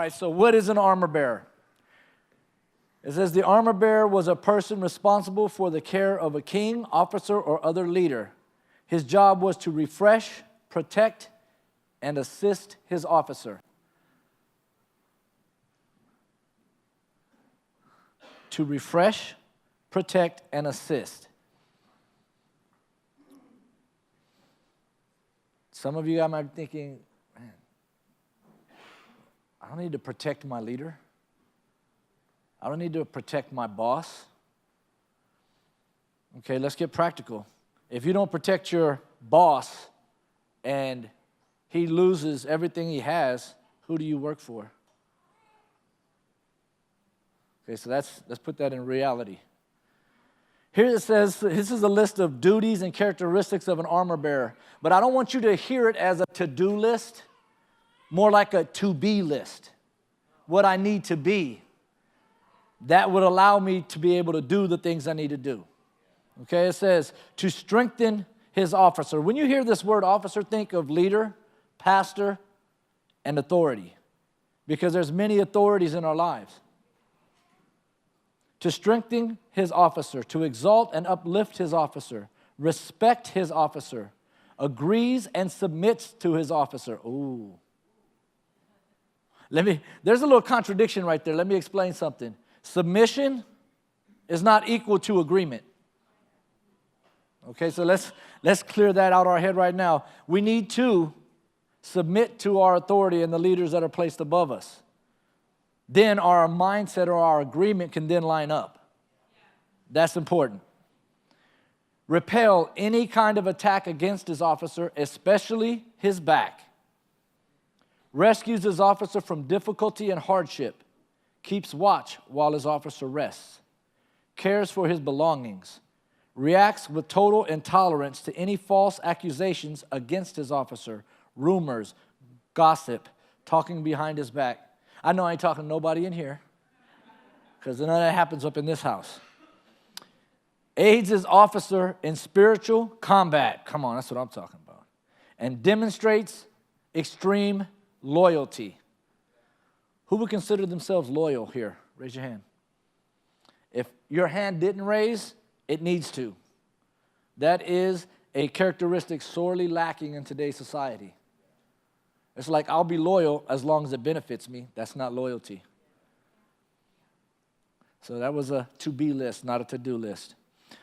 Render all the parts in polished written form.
right, so what is an armor bearer? It says the armor bearer was a person responsible for the care of a king, officer, or other leader. His job was to refresh, protect, and assist his officer. To refresh, protect, and assist. Some of you guys might be thinking, man, I don't need to protect my leader. I don't need to protect my boss. Okay, let's get practical. If you don't protect your boss and he loses everything he has, who do you work for? Okay, so let's put that in reality. Here it says, this is a list of duties and characteristics of an armor bearer. But I don't want you to hear it as a to-do list, more like a to-be list. What I need to be. That would allow me to be able to do the things I need to do. Okay, it says, to strengthen his officer. When you hear this word officer, think of leader, pastor, and authority. Because there's many authorities in our lives. To strengthen his officer, to exalt and uplift his officer, respect his officer, agrees and submits to his officer. Ooh. There's a little contradiction right there. Let me explain something. Submission is not equal to agreement. Okay, so let's clear that out of our head right now. We need to submit to our authority and the leaders that are placed above us. Then our mindset or our agreement can then line up. That's important. Repel any kind of attack against his officer, especially his back. Rescues his officer from difficulty and hardship. Keeps watch while his officer rests. Cares for his belongings. Reacts with total intolerance to any false accusations against his officer, rumors, gossip, talking behind his back. I know I ain't talking to nobody in here because none of that happens up in this house. Aids his officer in spiritual combat. Come on, that's what I'm talking about. And demonstrates extreme loyalty. Who would consider themselves loyal here? Raise your hand. If your hand didn't raise, it needs to. That is a characteristic sorely lacking in today's society. It's like, I'll be loyal as long as it benefits me. That's not loyalty. So that was a to-be list, not a to-do list.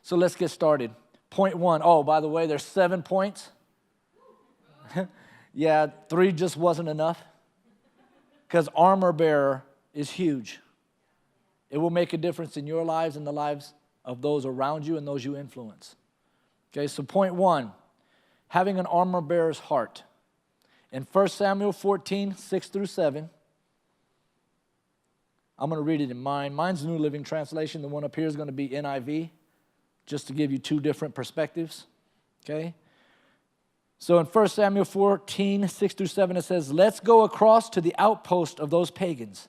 So let's get started. Point 1. Oh, by the way, there's 7 points. Yeah, 3 just wasn't enough. Because armor bearer is huge. It will make a difference in your lives and the lives of those around you and those you influence. Okay, so point 1, having an armor bearer's heart. In 1 Samuel 14, 6 through 7, I'm going to read it in mine. Mine's New Living Translation. The one up here is going to be NIV, just to give you 2 different perspectives. Okay? So in 1 Samuel 14, 6 through 7, it says, let's go across to the outpost of those pagans.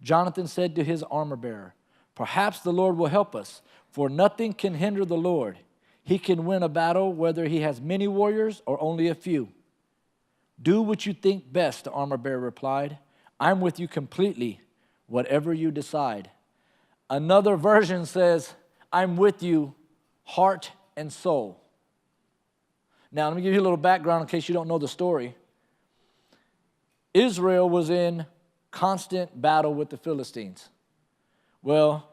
Jonathan said to his armor bearer, perhaps the Lord will help us, for nothing can hinder the Lord. He can win a battle whether he has many warriors or only a few. Do what you think best, the armor bearer replied. I'm with you completely, whatever you decide. Another version says, I'm with you, heart and soul. Now, let me give you a little background in case you don't know the story. Israel was in constant battle with the Philistines. Well,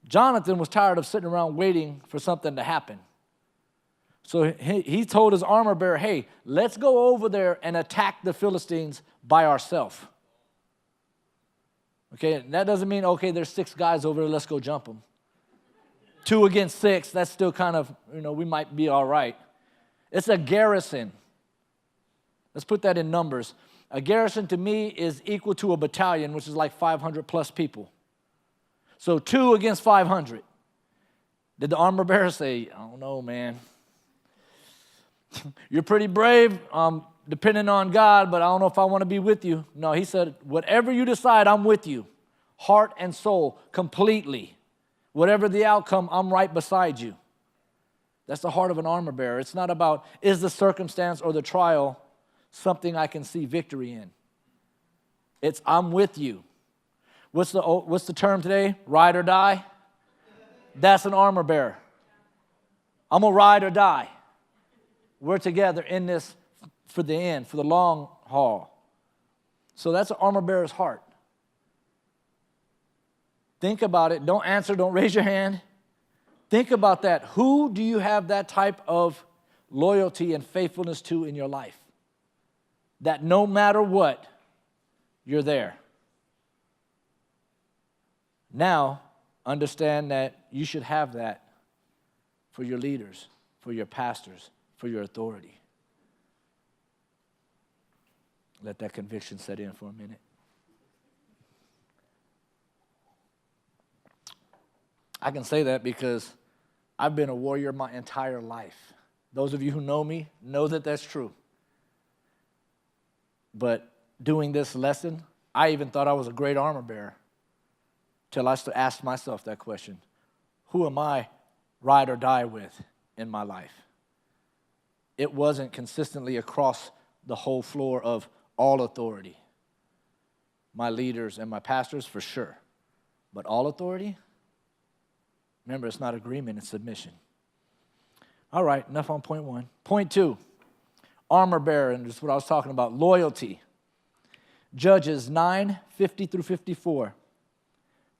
Jonathan was tired of sitting around waiting for something to happen. So he told his armor bearer, hey, let's go over there and attack the Philistines by ourselves. Okay, that doesn't mean, okay, there's 6 guys over there, let's go jump them. 2 against 6, that's still kind of, we might be all right. It's a garrison. Let's put that in numbers. A garrison to me is equal to a battalion, which is like 500 plus people. So 2 against 500. Did the armor bearer say, I don't know, man. You're pretty brave, depending on God, but I don't know if I want to be with you. No, he said, whatever you decide, I'm with you. Heart and soul, completely. Whatever the outcome, I'm right beside you. That's the heart of an armor bearer. It's not about, is the circumstance or the trial something I can see victory in? It's I'm with you. What's the term today? Ride or die? That's an armor bearer. I'm going to ride or die. We're together in this for the end, for the long haul. So that's an armor bearer's heart. Think about it. Don't answer. Don't raise your hand. Think about that. Who do you have that type of loyalty and faithfulness to in your life? That no matter what, you're there. Now, understand that you should have that for your leaders, for your pastors, for your authority. Let that conviction set in for a minute. I can say that because I've been a warrior my entire life. Those of you who know me know that that's true. But doing this lesson, I even thought I was a great armor bearer till I asked myself that question. Who am I ride or die with in my life? It wasn't consistently across the whole floor of all authority. My leaders and my pastors, for sure. But all authority? Remember, it's not agreement, it's submission. All right, enough on point one. Point two, armor bearer, and this is what I was talking about, loyalty. Judges 9:50-54.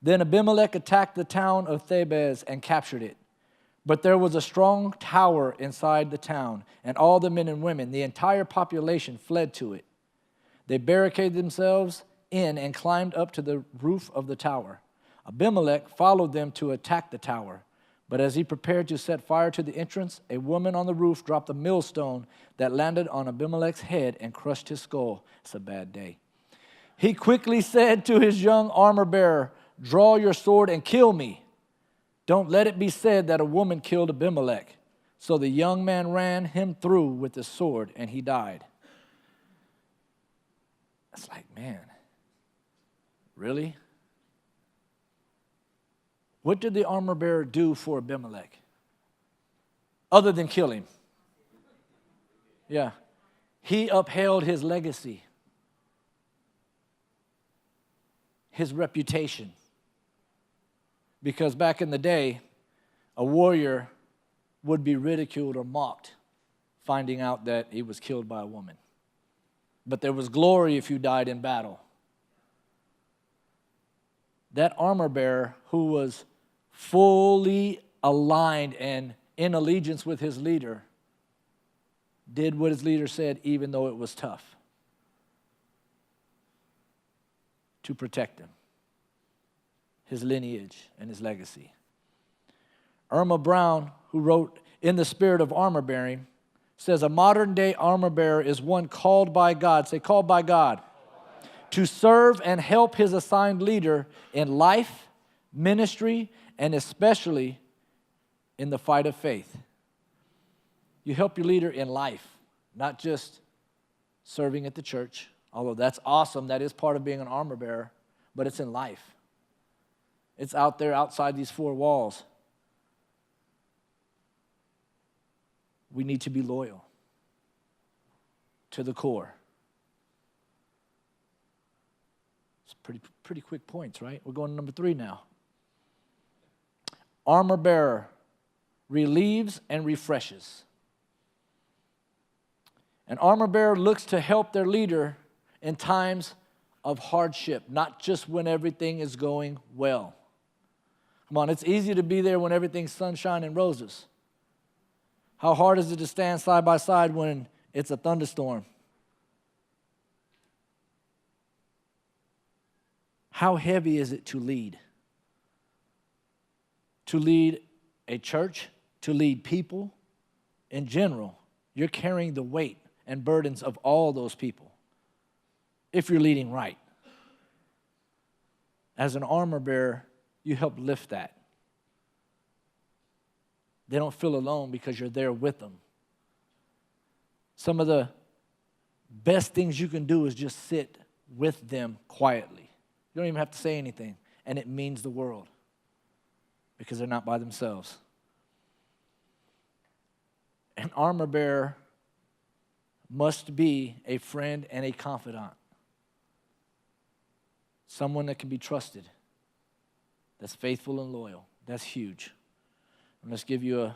Then Abimelech attacked the town of Thebez and captured it. But there was a strong tower inside the town, and all the men and women, the entire population, fled to it. They barricaded themselves in and climbed up to the roof of the tower. Abimelech followed them to attack the tower. But as he prepared to set fire to the entrance, a woman on the roof dropped a millstone that landed on Abimelech's head and crushed his skull. It's a bad day. He quickly said to his young armor bearer, "Draw your sword and kill me. Don't let it be said that a woman killed Abimelech." So the young man ran him through with his sword, and he died. It's like, man, really? What did the armor bearer do for Abimelech? Other than kill him. Yeah. He upheld his legacy, his reputation. Because back in the day, a warrior would be ridiculed or mocked, finding out that he was killed by a woman. But there was glory if you died in battle. That armor bearer who was fully aligned and in allegiance with his leader did what his leader said, even though it was tough, to protect him, his lineage and his legacy. Irma Brown, who wrote In the Spirit of Armor Bearing, says a modern day armor bearer is one called by God, say called by God, to serve and help his assigned leader in life, ministry, and especially in the fight of faith. You help your leader in life, not just serving at the church, although that's awesome, that is part of being an armor bearer, but it's in life. It's out there outside these four walls. We need to be loyal to the core. It's pretty quick points, right? We're going to number 3 now. Armor bearer relieves and refreshes. An armor bearer looks to help their leader in times of hardship, not just when everything is going well. Come on, it's easy to be there when everything's sunshine and roses. How hard is it to stand side by side when it's a thunderstorm? How heavy is it to lead? To lead a church, to lead people in general, you're carrying the weight and burdens of all those people if you're leading right. As an armor bearer, you help lift that. They don't feel alone because you're there with them. Some of the best things you can do is just sit with them quietly. You don't even have to say anything, and it means the world because they're not by themselves. An armor bearer must be a friend and a confidant. Someone that can be trusted, that's faithful and loyal. That's huge. And let's give you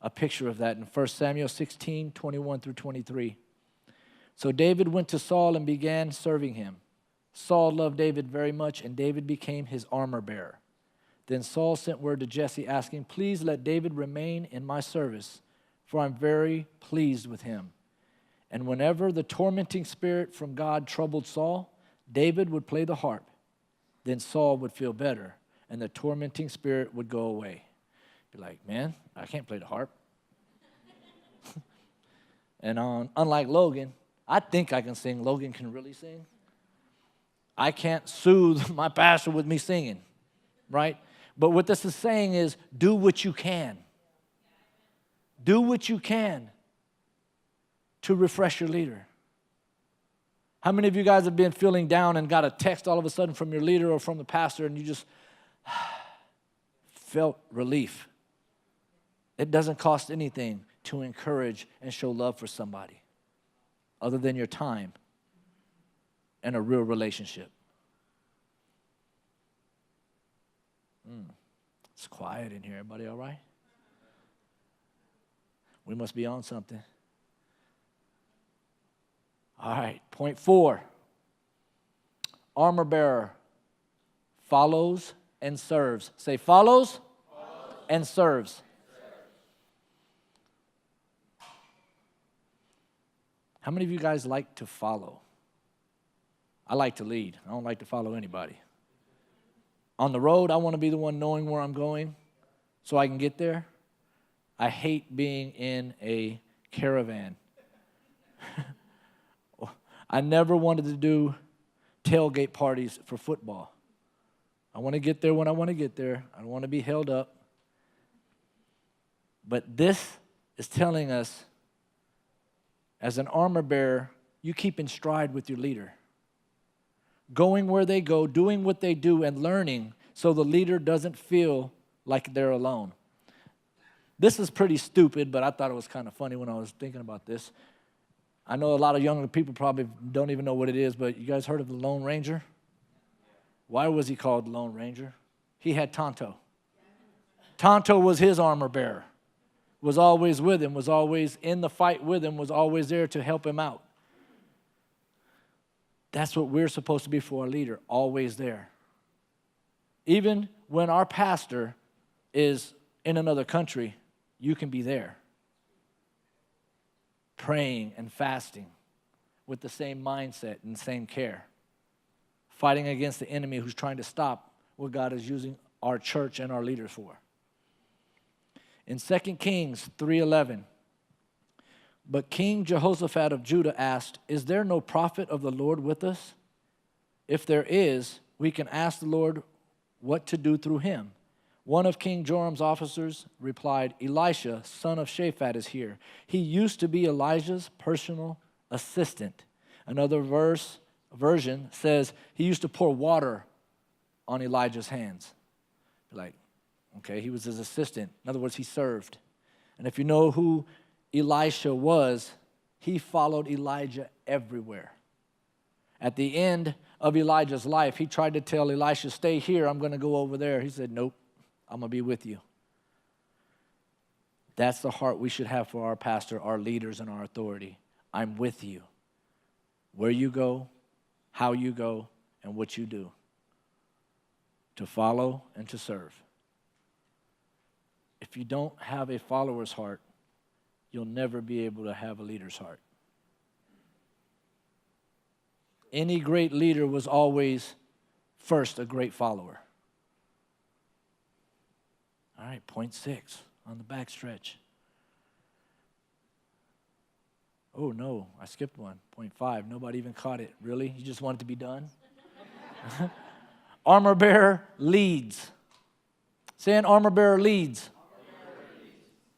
a picture of that in 1 Samuel 16, 21 through 23. So David went to Saul and began serving him. Saul loved David very much, and David became his armor bearer. Then Saul sent word to Jesse, asking, "Please let David remain in my service, for I'm very pleased with him." And whenever the tormenting spirit from God troubled Saul, David would play the harp. Then Saul would feel better, and the tormenting spirit would go away. Be like, man, I can't play the harp. And unlike Logan, I think I can sing. Logan can really sing. I can't soothe my pastor with me singing, right? But what this is saying is, do what you can. Do what you can to refresh your leader. How many of you guys have been feeling down and got a text all of a sudden from your leader or from the pastor and you just felt relief? It doesn't cost anything to encourage and show love for somebody other than your time and a real relationship. It's quiet in here. Everybody all right? We must be on something. All right, point 4. Armor bearer follows and serves. Say follows. And serves. How many of you guys like to follow? I like to lead. I don't like to follow anybody. On the road, I want to be the one knowing where I'm going so I can get there. I hate being in a caravan. I never wanted to do tailgate parties for football. I want to get there when I want to get there. I don't want to be held up. But this is telling us, as an armor bearer, you keep in stride with your leader. Going where they go, doing what they do, and learning so the leader doesn't feel like they're alone. This is pretty stupid, but I thought it was kind of funny when I was thinking about this. I know a lot of younger people probably don't even know what it is, but you guys heard of the Lone Ranger? Why was he called the Lone Ranger? He had Tonto. Tonto was his armor bearer, was always with him, was always in the fight with him, was always there to help him out. That's what we're supposed to be for our leader, always there. Even when our pastor is in another country, you can be there, praying and fasting with the same mindset and same care, fighting against the enemy who's trying to stop what God is using our church and our leaders for. In 2 Kings 3:11, but King Jehoshaphat of Judah asked, "Is there no prophet of the Lord with us? If there is, we can ask the Lord what to do through him." One of King Joram's officers replied, "Elisha, son of Shaphat, is here. He used to be Elijah's personal assistant." Another version says he used to pour water on Elijah's hands. Like, okay, he was his assistant. In other words, he served. And if you know who Elisha was, he followed Elijah everywhere. At the end of Elijah's life, he tried to tell Elisha, "Stay here, I'm going to go over there." He said, "Nope, I'm going to be with you." That's the heart we should have for our pastor, our leaders, and our authority. I'm with you. Where you go, how you go, and what you do. To follow and to serve. If you don't have a follower's heart, you'll never be able to have a leader's heart. Any great leader was always first a great follower. All right, point 6 on the back stretch. Oh, no, I skipped one. Point 5, nobody even caught it. Really? You just want it to be done? Armor bearer leads. Say an armor bearer leads.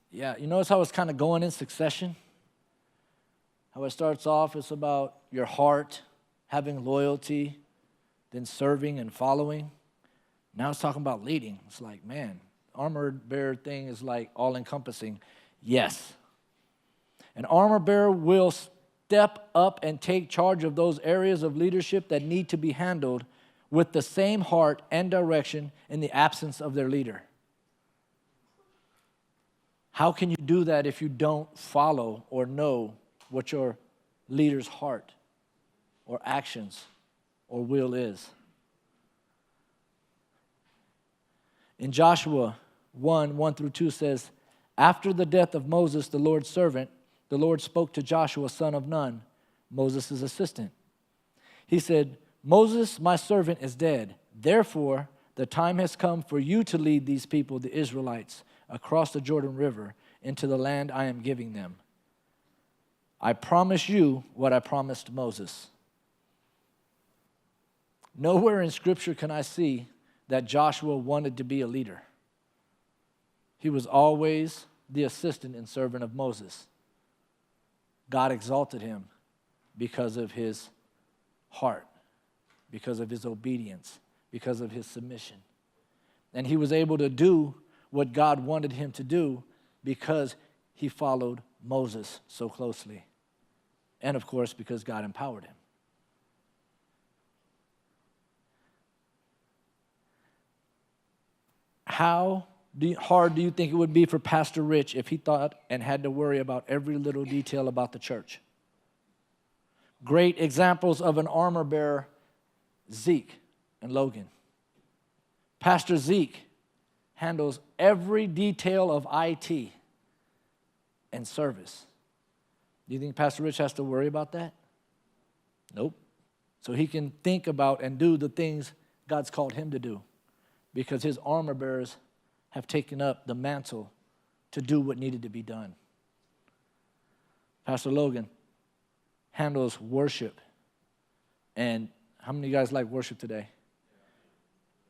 Yeah, you notice how it's kind of going in succession? How it starts off, it's about your heart, having loyalty, then serving and following. Now it's talking about leading. It's like, man, armor bearer thing is like all-encompassing. Yes. An armor bearer will step up and take charge of those areas of leadership that need to be handled with the same heart and direction in the absence of their leader. How can you do that if you don't follow or know what your leader's heart or actions or will is? In Joshua 1:1-2 says, after the death of Moses, the Lord's servant, the Lord spoke to Joshua, son of Nun, Moses' assistant. He said, Moses, my servant, is dead. Therefore, the time has come for you to lead these people, the Israelites, across the Jordan River into the land I am giving them. I promise you what I promised Moses. Nowhere in Scripture can I see that Joshua wanted to be a leader. He was always the assistant and servant of Moses. God exalted him because of his heart, because of his obedience, because of his submission. And he was able to do what God wanted him to do because he followed Moses so closely. And of course, because God empowered him. How hard do you think it would be for Pastor Rich if he thought and had to worry about every little detail about the church? Great examples of an armor bearer, Zeke and Logan. Pastor Zeke handles every detail of IT and service. Do you think Pastor Rich has to worry about that? Nope. So he can think about and do the things God's called him to do because his armor bearers have taken up the mantle to do what needed to be done. Pastor Logan handles worship. And how many of you guys like worship today?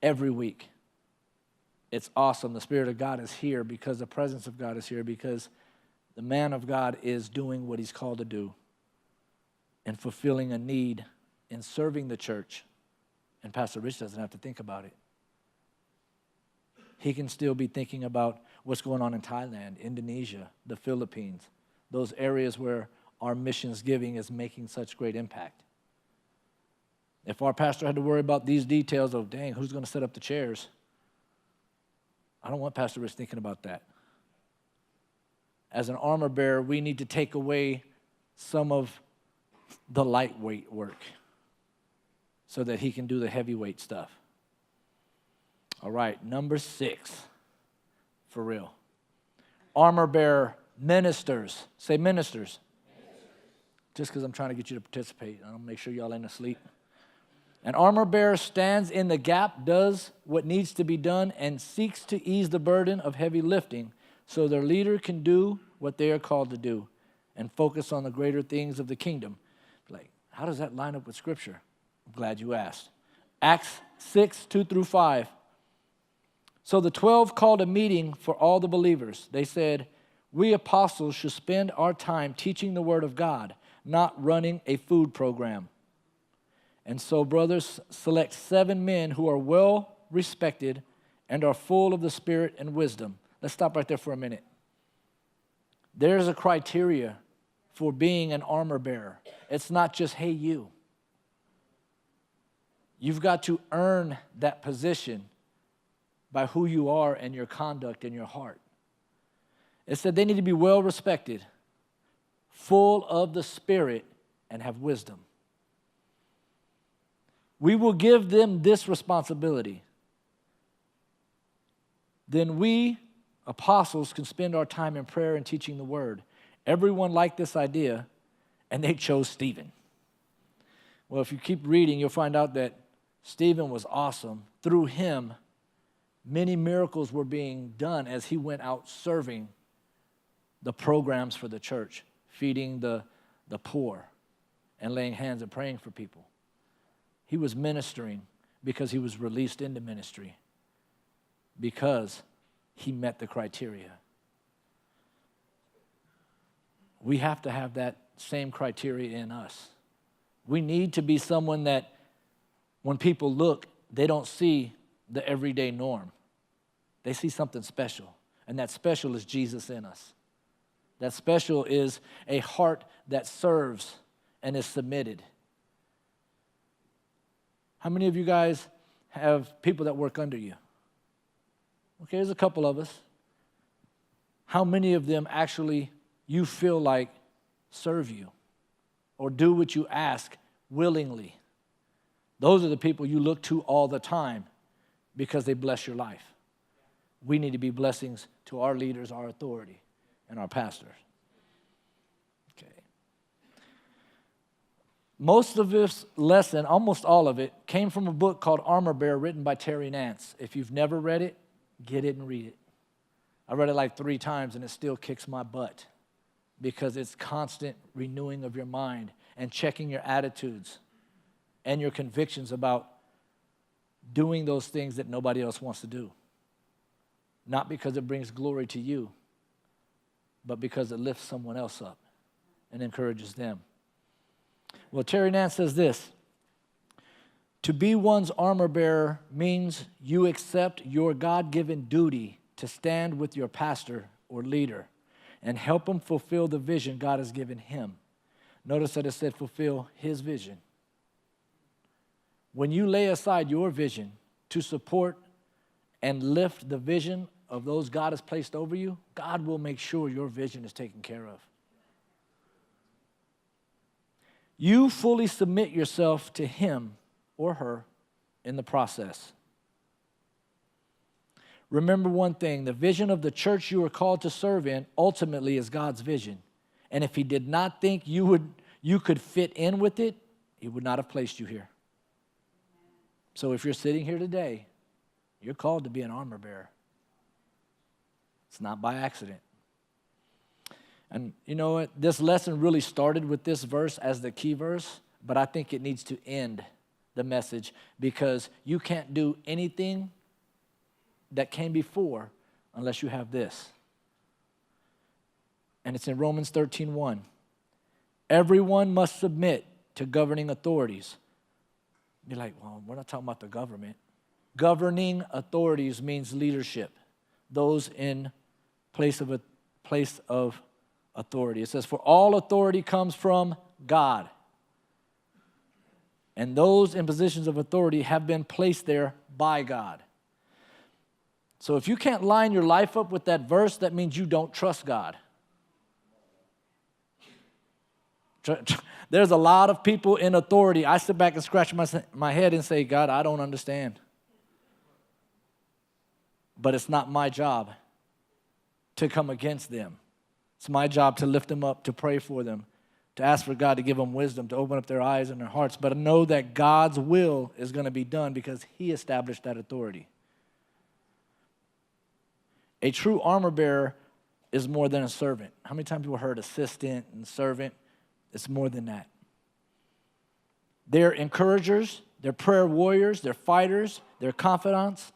Every week. It's awesome. The Spirit of God is here because the presence of God is here because the man of God is doing what he's called to do and fulfilling a need in serving the church. And Pastor Rich doesn't have to think about it. He can still be thinking about what's going on in Thailand, Indonesia, the Philippines, those areas where our missions giving is making such great impact. If our pastor had to worry about these details of, dang, who's going to set up the chairs? I don't want Pastor Rich thinking about that. As an armor bearer, we need to take away some of the lightweight work so that he can do the heavyweight stuff. All right, number 6, for real. Armor bearer ministers. Say ministers. Just because I'm trying to get you to participate. I'll make sure y'all ain't asleep. An armor bearer stands in the gap, does what needs to be done, and seeks to ease the burden of heavy lifting so their leader can do what they are called to do and focus on the greater things of the kingdom. Like, how does that line up with Scripture? I'm glad you asked. Acts 6:2-5. So the 12 called a meeting for all the believers. They said, we apostles should spend our time teaching the word of God, not running a food program. And so, brothers, select 7 men who are well respected and are full of the Spirit and wisdom. Let's stop right there for a minute. There's a criteria for being an armor bearer. It's not just, hey, you. You've got to earn that position by who you are and your conduct and your heart. It said they need to be well respected, full of the Spirit, and have wisdom. We will give them this responsibility. Then we, apostles, can spend our time in prayer and teaching the word. Everyone liked this idea, and they chose Stephen. Well, if you keep reading, you'll find out that Stephen was awesome. Through him, many miracles were being done as he went out serving the programs for the church, feeding the poor and laying hands and praying for people. He was ministering because he was released into ministry because he met the criteria. We have to have that same criteria in us. We need to be someone that when people look, they don't see the everyday norm. They see something special, and that special is Jesus in us. That special is a heart that serves and is submitted. How many of you guys have people that work under you? Okay, there's a couple of us. How many of them actually you feel like serve you or do what you ask willingly? Those are the people you look to all the time because they bless your life. We need to be blessings to our leaders, our authority, and our pastors. Okay. Most of this lesson, almost all of it, came from a book called Armor Bearer written by Terry Nance. If you've never read it, get it and read it. I read it like 3 times and it still kicks my butt because it's constant renewing of your mind and checking your attitudes and your convictions about doing those things that nobody else wants to do. Not because it brings glory to you, but because it lifts someone else up and encourages them. Well, Terry Nance says this: to be one's armor bearer means you accept your God-given duty to stand with your pastor or leader and help him fulfill the vision God has given him. Notice that it said fulfill his vision. When you lay aside your vision to support and lift the vision of those God has placed over you, God will make sure your vision is taken care of. You fully submit yourself to him or her in the process. Remember one thing, the vision of the church you are called to serve in ultimately is God's vision. And if he did not think you could fit in with it, he would not have placed you here. So if you're sitting here today, you're called to be an armor bearer. It's not by accident. And you know what? This lesson really started with this verse as the key verse, but I think it needs to end the message because you can't do anything that came before unless you have this. And it's in Romans 13:1. Everyone must submit to governing authorities. You're like, well, we're not talking about the government. Governing authorities means leadership. Those in place of authority. It says, for all authority comes from God. And those in positions of authority have been placed there by God. So if you can't line your life up with that verse, that means you don't trust God. There's a lot of people in authority. I sit back and scratch my head and say, God, I don't understand. But it's not my job to come against them. It's my job to lift them up, to pray for them, to ask for God to give them wisdom, to open up their eyes and their hearts. But I know that God's will is going to be done because he established that authority. A true armor bearer is more than a servant. How many times people heard assistant and servant? It's more than that. They're encouragers, they're prayer warriors, they're fighters, they're confidants.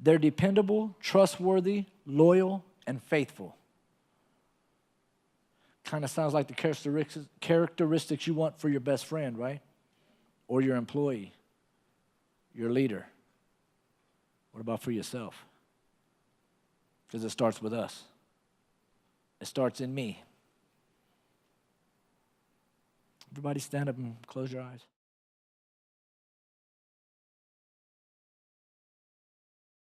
They're dependable, trustworthy, loyal, and faithful. Kind of sounds like the characteristics you want for your best friend, right? Or your employee, your leader. What about for yourself? Because it starts with us. It starts in me. Everybody stand up and close your eyes.